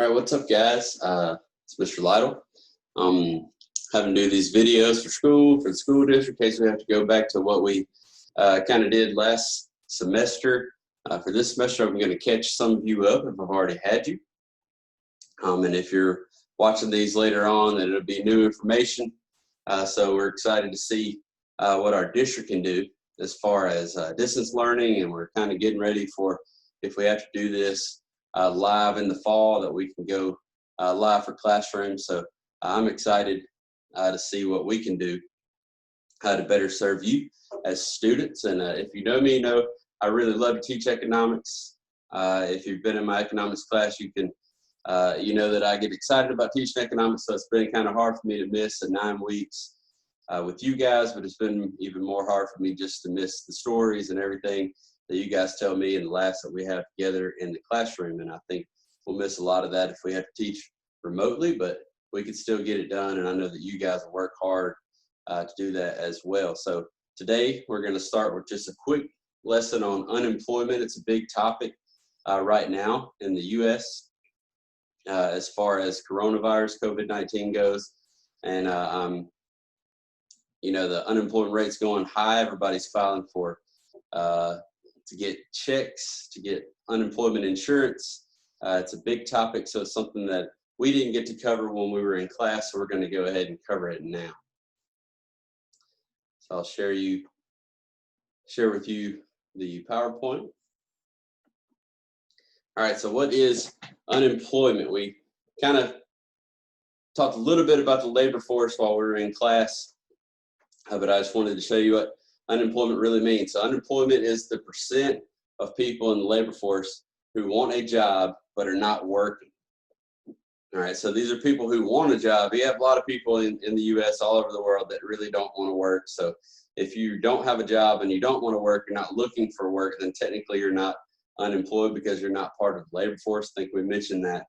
All right, what's up, guys? It's Mr. Lytal. Having to do these videos for the school district, in case we have to go back to what we kind of did last semester. For this semester, I'm going to catch some of you up if I've already had you. And if you're watching these later on, then it'll be new information. So we're excited to see what our district can do as far as distance learning, and we're kind of getting ready for if we have to do this live in the fall, that we can go live for classrooms. So I'm excited to see what we can do to better serve you as students. And if you know me, you know I really love to teach economics. If you've been in my economics class, you can you know that I get excited about teaching economics. So it's been kind of hard for me to miss the 9 weeks with you guys, but it's been even more hard for me just to miss the stories and everything that you guys tell me and the laughs that we have together in the classroom. And I think we'll miss a lot of that if we have to teach remotely, but we can still get it done. And I know that you guys will work hard to do that as well. So today we're going to start with just a quick lesson on unemployment. It's a big topic right now in the U.S. As far as coronavirus, COVID-19 goes. And you know, the unemployment rate's going high. Everybody's filing for to get checks, to get unemployment insurance. It's a big topic, so it's something that we didn't get to cover when we were in class, so we're going to go ahead and cover it now. So I'll share with you the PowerPoint. All right, so what is unemployment? We kind of talked a little bit about the labor force while we were in class, but I just wanted to show you what unemployment really means. So unemployment is the percent of people in the labor force who want a job but are not working. All right, so these are people who want a job. We have a lot of people in the U.S. all over the world that really don't want to work. So if you don't have a job and you don't want to work, you're not looking for work, then technically you're not unemployed because you're not part of the labor force. I think we mentioned that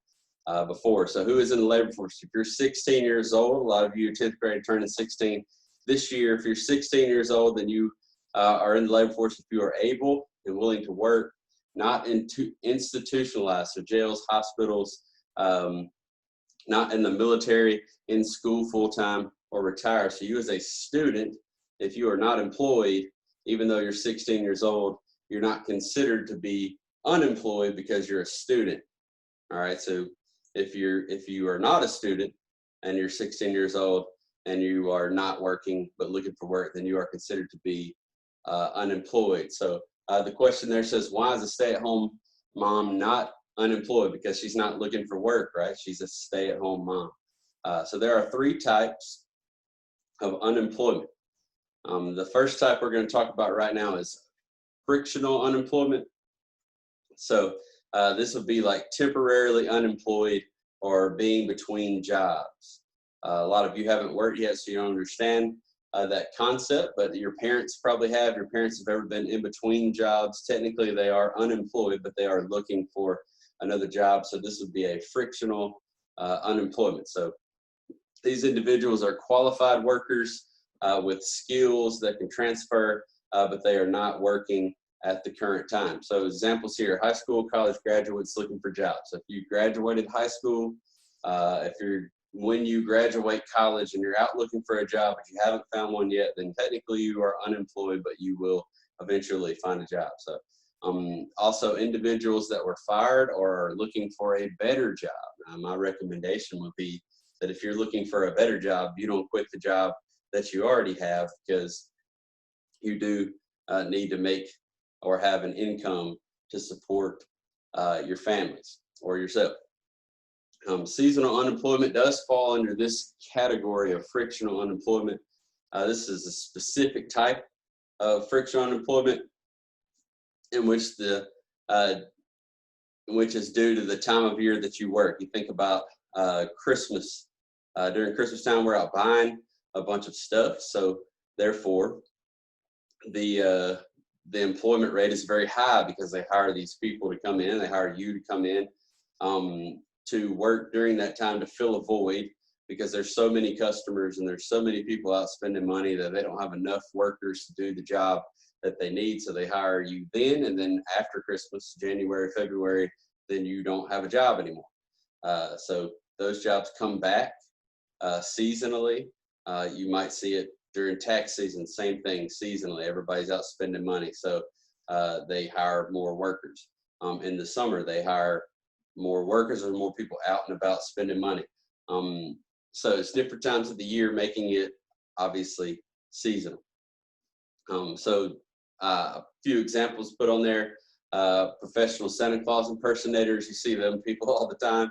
before. So who is in the labor force? If you're 16 years old, a lot of you are 10th grade turning 16 this year. If you're 16 years old, then you are in the labor force if you are able and willing to work, not institutionalized, so jails, hospitals, not in the military, in school full-time, or retired. So you as a student, if you are not employed, even though you're 16 years old, you're not considered to be unemployed because you're a student. All right, so if you are not a student and you're 16 years old and you are not working but looking for work, then you are considered to be unemployed. So the question there says, why is a stay-at-home mom not unemployed? Because she's not looking for work, right? She's a stay-at-home mom. So there are 3 types of unemployment. The first type we're going to talk about right now is frictional unemployment. So this would be like temporarily unemployed or being between jobs. A lot of you haven't worked yet, so you don't understand that concept, but your parents probably have. Your parents have ever been in between jobs. Technically, they are unemployed, but they are looking for another job. So this would be a frictional unemployment. So these individuals are qualified workers with skills that can transfer, but they are not working at the current time. So examples here: high school, college graduates looking for jobs. So if you graduated high school, when you graduate college and you're out looking for a job, if you haven't found one yet, then technically you are unemployed, but you will eventually find a job. So also individuals that were fired or are looking for a better job. My recommendation would be that if you're looking for a better job, you don't quit the job that you already have, because you do need to make or have an income to support your families or yourself. Seasonal unemployment does fall under this category of frictional unemployment. This is a specific type of frictional unemployment in which which is due to the time of year that you work. You think about Christmas. During Christmas time, we're out buying a bunch of stuff, so therefore the employment rate is very high because they hire these people to come in. They hire you to come in to work during that time to fill a void, because there's so many customers and there's so many people out spending money that they don't have enough workers to do the job that they need. So they hire you then, and then after Christmas, January, February, then you don't have a job anymore. So those jobs come back seasonally. You might see it during tax season, same thing, seasonally. Everybody's out spending money, so they hire more workers. In the summer, they hire more workers or more people out and about spending money. So it's different times of the year, making it obviously seasonal. So a few examples put on there. Professional Santa Claus impersonators, you see them people all the time.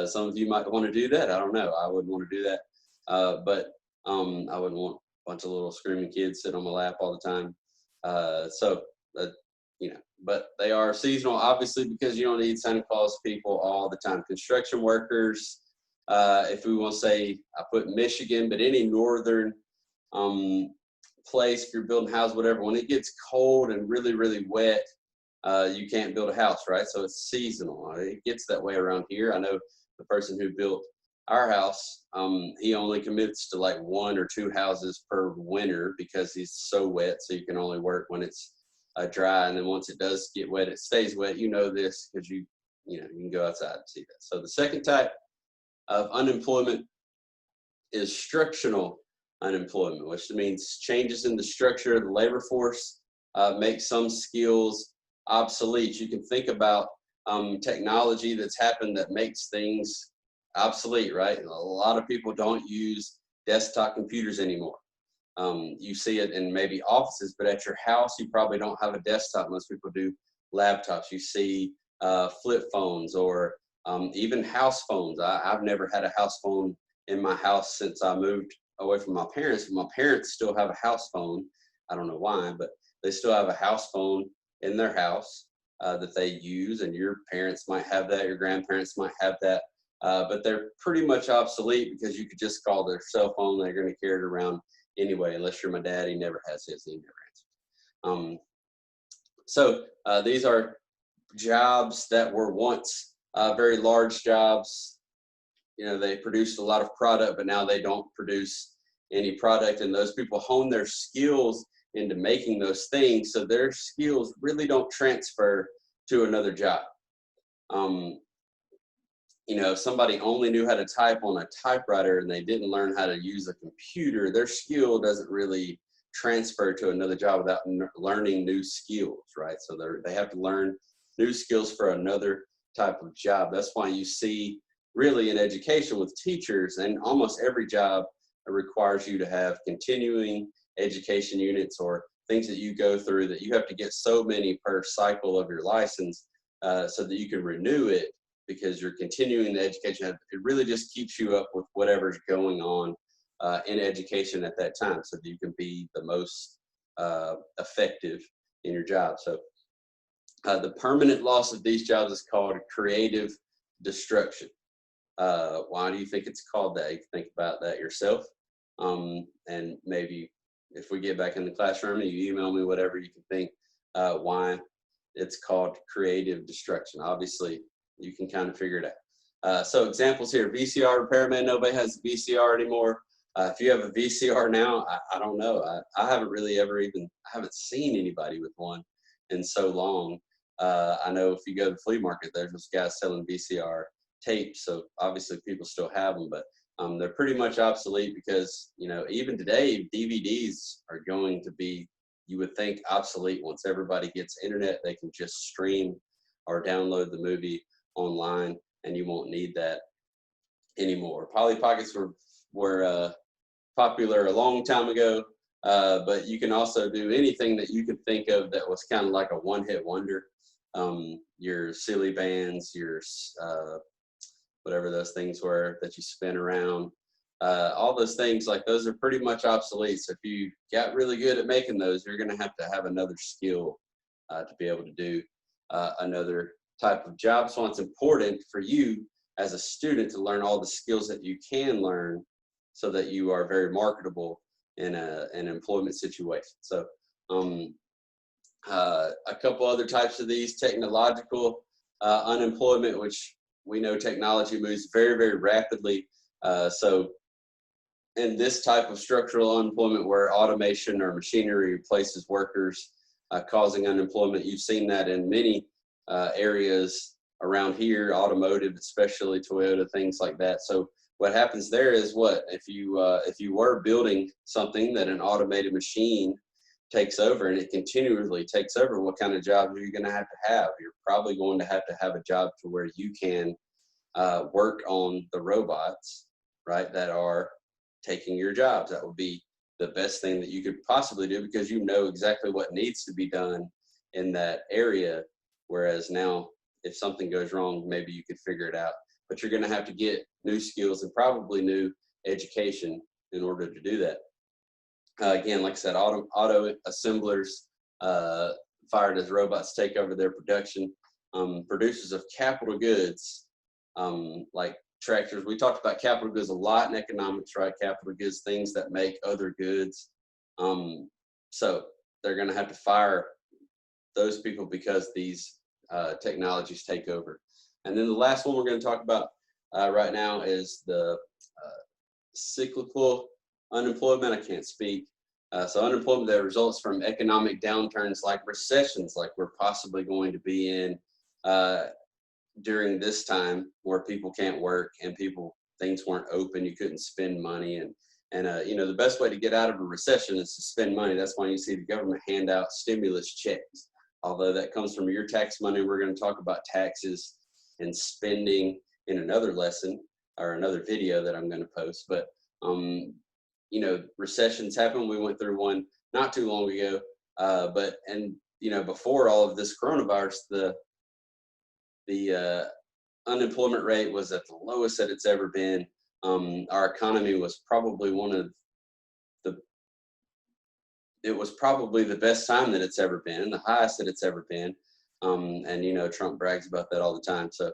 Some of you might want to do that. I don't know. I wouldn't want to do that. But I wouldn't want a bunch of little screaming kids sitting on my lap all the time. But they are seasonal, obviously, because you don't need Santa Claus people all the time. Construction workers, if we want to say, I put Michigan, but any northern place, if you're building houses, whatever, when it gets cold and really, really wet, you can't build a house, right? So it's seasonal. It gets that way around here. I know the person who built our house, he only commits to like 1 or 2 houses per winter because he's so wet. So you can only work when it's dry. And then once it does get wet, it stays wet. You know this because you can go outside and see that. So the second type of unemployment is structural unemployment, which means changes in the structure of the labor force make some skills obsolete. You can think about technology that's happened that makes things obsolete, right? A lot of people don't use desktop computers anymore. You see it in maybe offices, but at your house, you probably don't have a desktop. Most people do laptops. You see flip phones or even house phones. I've never had a house phone in my house since I moved away from my parents. My parents still have a house phone. I don't know why, but they still have a house phone in their house that they use, and your parents might have that, your grandparents might have that, but they're pretty much obsolete because you could just call their cell phone. They're going to carry it around anyway, unless you're my dad. He never has his, he never answers. So these are jobs that were once very large jobs. They produced a lot of product, but now they don't produce any product, and those people hone their skills into making those things, so their skills really don't transfer to another job. If somebody only knew how to type on a typewriter and they didn't learn how to use a computer, their skill doesn't really transfer to another job without learning new skills, right? So they have to learn new skills for another type of job. That's why you see really in education with teachers, and almost every job requires you to have continuing education units or things that you go through that you have to get so many per cycle of your license so that you can renew it, because you're continuing the education. It really just keeps you up with whatever's going on in education at that time so that you can be the most effective in your job. So the permanent loss of these jobs is called creative destruction. Why do you think it's called that? You can think about that yourself. And maybe if we get back in the classroom and you email me whatever, you can think why it's called creative destruction. Obviously, you can kind of figure it out. So examples here: VCR repairman. Nobody has a VCR anymore. If you have a VCR now, I don't know. I haven't really I haven't seen anybody with one in so long. I know if you go to the flea market, there's this guy selling VCR tapes. So obviously people still have them, but they're pretty much obsolete because, even today, DVDs are going to be, you would think, obsolete. Once everybody gets internet, they can just stream or download the movie online, and you won't need that anymore. Polly Pockets were popular a long time ago, but you can also do anything that you could think of that was kind of like a one-hit wonder. Your silly bands, your whatever those things were that you spin around, all those things, like those are pretty much obsolete. So if you got really good at making those, you're going to have another skill to be able to do another type of job. So it's important for you as a student to learn all the skills that you can learn so that you are very marketable in an employment situation. So a couple other types of these: technological unemployment, which we know technology moves very, very rapidly. So in this type of structural unemployment, where automation or machinery replaces workers, causing unemployment, you've seen that in many areas around here, automotive, especially Toyota, things like that. So what happens there is what if you were building something that an automated machine takes over and it continually takes over, what kind of jobs are you going to have? You're probably going to have a job to where you can work on the robots, right, that are taking your jobs. That would be the best thing that you could possibly do because you know exactly what needs to be done in that area. Whereas now, if something goes wrong, maybe you could figure it out. But you're going to have to get new skills and probably new education in order to do that. Again, like I said, auto assemblers fired as robots take over their production. Producers of capital goods, like tractors. We talked about capital goods a lot in economics, right? Capital goods, things that make other goods. So they're going to have to fire those people because these technologies take over. And then the last one we're going to talk about right now is the cyclical unemployment. I can't speak. So unemployment that results from economic downturns like recessions, like we're possibly going to be in during this time where people can't work and things weren't open, you couldn't spend money, and you know, the best way to get out of a recession is to spend money. That's why you see the government hand out stimulus checks. Although that comes from your tax money, we're going to talk about taxes and spending in another lesson or another video that I'm going to post. But you know, recessions happen. We went through one not too long ago. And you know, before all of this coronavirus, the unemployment rate was at the lowest that it's ever been. Our economy was probably it was probably the best time that it's ever been, the highest that it's ever been. And you know, Trump brags about that all the time. So,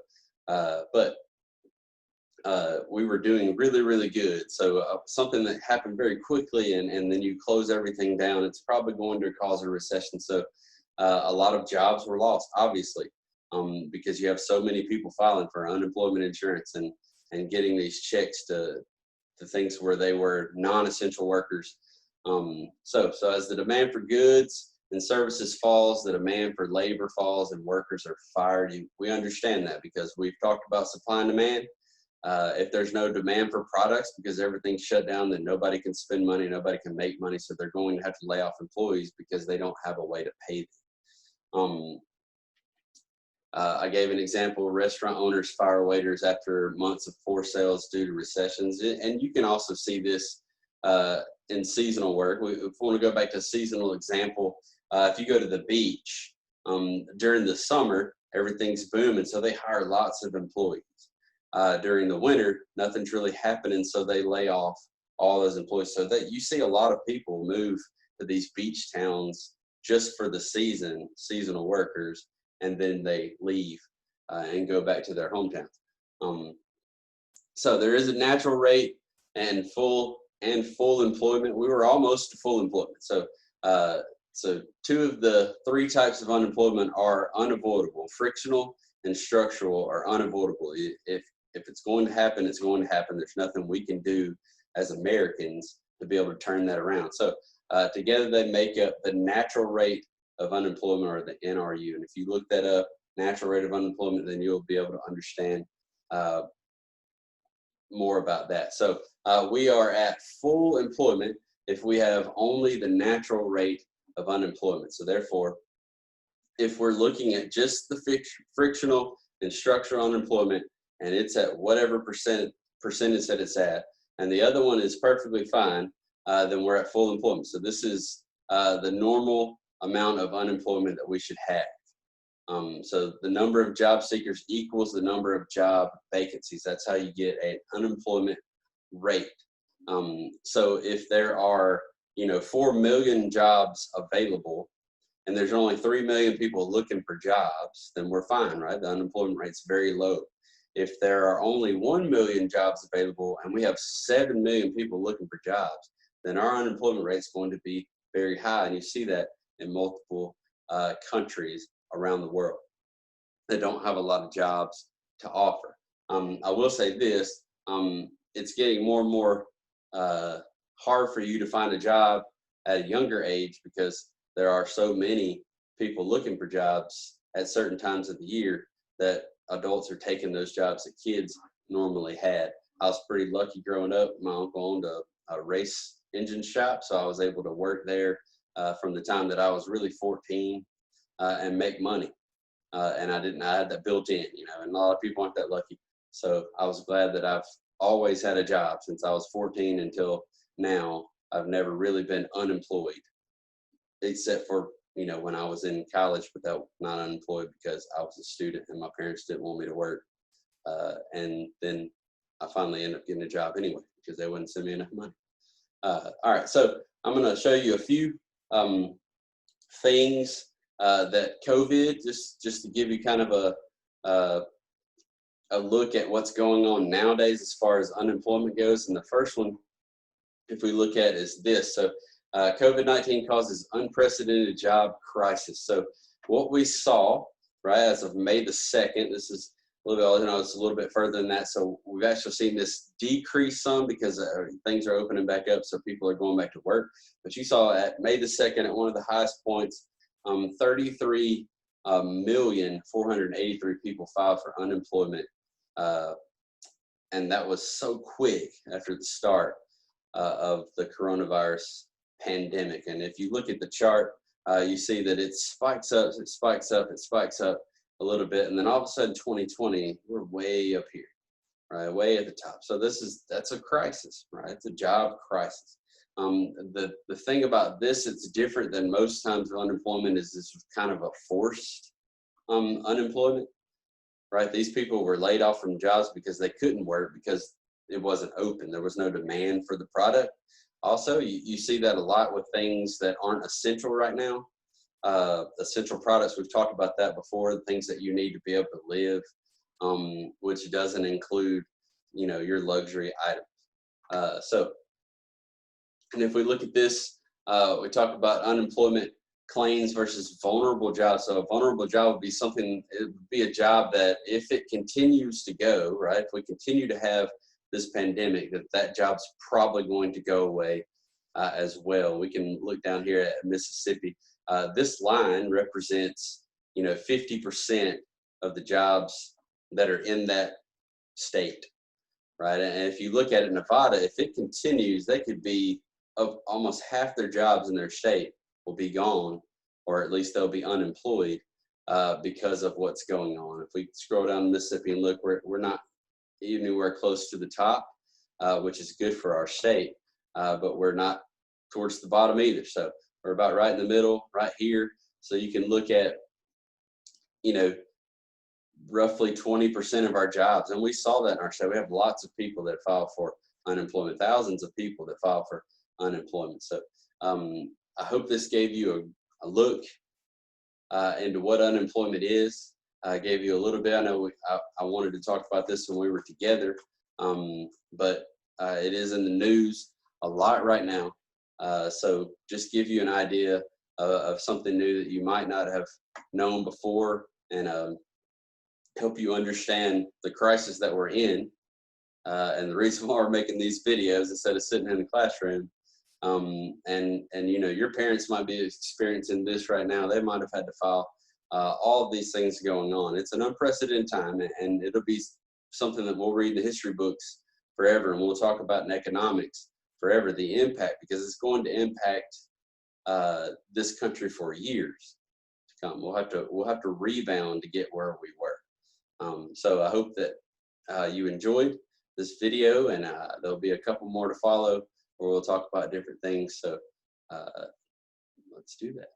we were doing really, really good. So something that happened very quickly and then you close everything down, it's probably going to cause a recession. So a lot of jobs were lost, obviously, because you have so many people filing for unemployment insurance and getting these checks to things where they were non-essential workers. So as the demand for goods and services falls, the demand for labor falls and workers are fired. We understand that because we've talked about supply and demand. If there's no demand for products because everything's shut down, then nobody can spend money, nobody can make money. So they're going to have to lay off employees because they don't have a way to pay them. I gave an example: restaurant owners fire waiters after months of poor sales due to recessions. And you can also see this in seasonal work. If we want to go back to a seasonal example, if you go to the beach during the summer, everything's booming, so they hire lots of employees. During the winter, nothing's really happening, so they lay off all those employees. So that you see a lot of people move to these beach towns just for the seasonal workers, and then they leave and go back to their hometowns. So there is a natural rate and full employment. We were almost to full employment. So two of the three types of unemployment are unavoidable. Frictional and structural are unavoidable. If it's going to happen, it's going to happen. There's nothing we can do as Americans to be able to turn that around. So together they make up the natural rate of unemployment, or the NRU. And if you look that up, natural rate of unemployment, then you'll be able to understand more about that. So we are at full employment if we have only the natural rate of unemployment. So therefore, if we're looking at just the frictional and structural unemployment, and it's at whatever percentage that it's at, and the other one is perfectly fine, then we're at full employment. So this is the normal amount of unemployment that we should have. So the number of job seekers equals the number of job vacancies. That's how you get an unemployment rate. So if there are 4 million jobs available, and there's only 3 million people looking for jobs, then we're fine, right? The unemployment rate's very low. If there are only 1 million jobs available and we have 7 million people looking for jobs, then our unemployment rate is going to be very high. And you see that in multiple countries around the world that don't have a lot of jobs to offer. I will say this, it's getting more and more hard for you to find a job at a younger age because there are so many people looking for jobs at certain times of the year that adults are taking those jobs that kids normally had. I was pretty lucky growing up. My uncle owned a race engine shop, so I was able to work there from the time that I was really 14 and make money. And I had that built in, and a lot of people aren't that lucky. So I was glad that I've always had a job since I was 14 until now. I've never really been unemployed, except for, when I was in college, but that not unemployed because I was a student and my parents didn't want me to work. And then I finally ended up getting a job anyway because they wouldn't send me enough money. All right, so I'm going to show you a few things that COVID, just to give you kind of a look at what's going on nowadays as far as unemployment goes. And the first one, if we look at, is this. So COVID-19 causes unprecedented job crisis. So what we saw, right, as of May the 2nd, this is a little bit, it's a little bit further than that. So we've actually seen this decrease some because things are opening back up, so people are going back to work. But you saw at May the 2nd, at one of the highest points, 33,483,000 people filed for unemployment. And that was so quick after the start of the coronavirus pandemic. And if you look at the chart, you see that it spikes up, it spikes up, it spikes up a little bit. And then all of a sudden, 2020, we're way up here, right? Way at the top. So that's a crisis, right? It's a job crisis. The thing about this, it's different than most times of unemployment, is this was kind of a forced unemployment, right? These people were laid off from jobs because they couldn't work because it wasn't open. There was no demand for the product. Also, you see that a lot with things that aren't essential right now. Essential products, we've talked about that before, the things that you need to be able to live, which doesn't include, your luxury items. And if we look at this, we talk about unemployment claims versus vulnerable jobs. So a vulnerable job would be something, it would be a job that if it continues to go, right, if we continue to have this pandemic, that job's probably going to go away as well. We can look down here at Mississippi. This line represents, 50% of the jobs that are in that state, right? And if you look at it, Nevada, if it continues, they could be of almost half their jobs in their state will be gone, or at least they'll be unemployed because of what's going on. If we scroll down Mississippi and look, we're not anywhere close to the top, which is good for our state, but we're not towards the bottom either. So we're about right in the middle, right here. So you can look at, roughly 20% of our jobs. And we saw that in our state. We have lots of people that file for unemployment, thousands of people that file for unemployment. So I hope this gave you a look into what unemployment is. I gave you a little bit. I know I wanted to talk about this when we were together, but it is in the news a lot right now. So just give you an idea of something new that you might not have known before, and help you understand the crisis that we're in, and the reason why we're making these videos instead of sitting in the classroom. And your parents might be experiencing this right now. They might have had to file all of these things going on. It's an unprecedented time, and it'll be something that we'll read in the history books forever, and we'll talk about in economics forever, the impact, because it's going to impact this country for years to come. We'll have to rebound to get where we were. So I hope that you enjoyed this video, and there'll be a couple more to follow where we'll talk about different things. So let's do that.